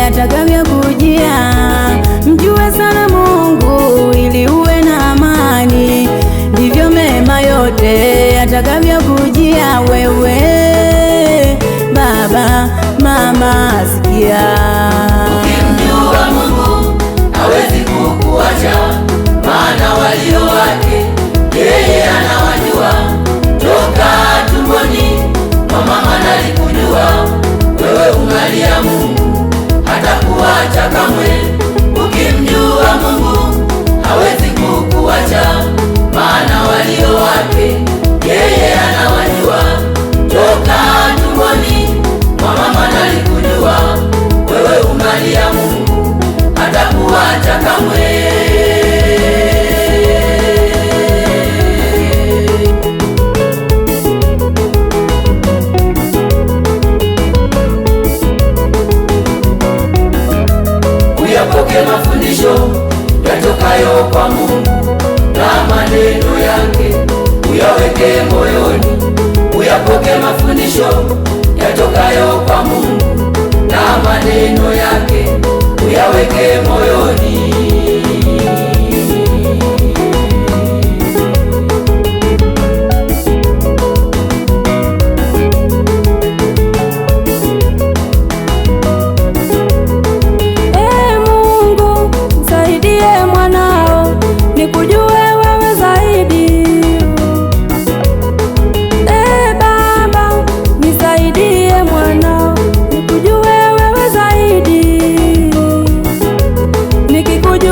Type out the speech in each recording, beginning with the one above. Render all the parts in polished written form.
atakavyokujia. Mjue sana Mungu ili uwe na amani, ndivyo mema yote atakavyokujia. Wewe baba, mama, sikia, ukimjua Mungu hawezi kukuacha, maana walio wake yeye anawajua. Toka tumboni mwa mama nalikujua, wewe ungalia Mungu hatakuacha kamwe. Ukimjua Mungu hawezi kukuacha, maana walio wake yeye anawajua. Toka tumboni mwa mama nalikujua, wewe ungalia Mungu hatakuacha kamwe. Uyapoke mafundisho yatokayo kwa Mungu na maneno yake uyaweke moyoni. Uyapoke mafundisho yatokayo kwa Mungu na maneno yake uyaweke moyoni. Nikujue wewe zaidi. Baba, nisaidie mwanao, nikujue wewe zaidi. Nikikujua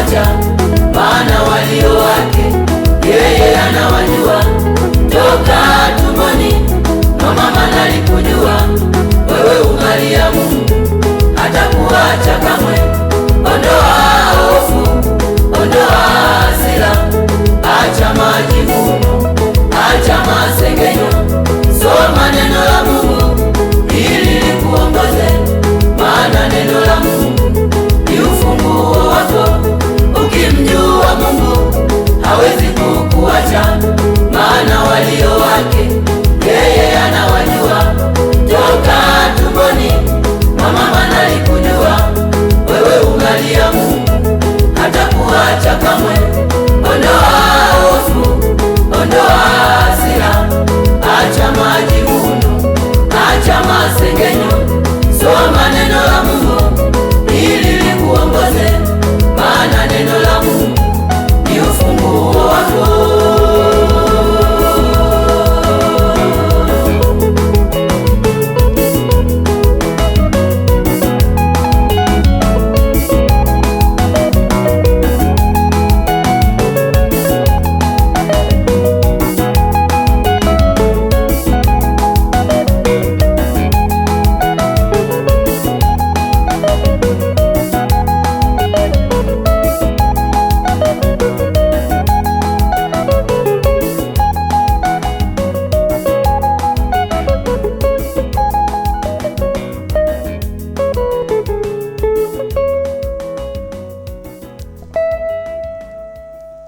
faraja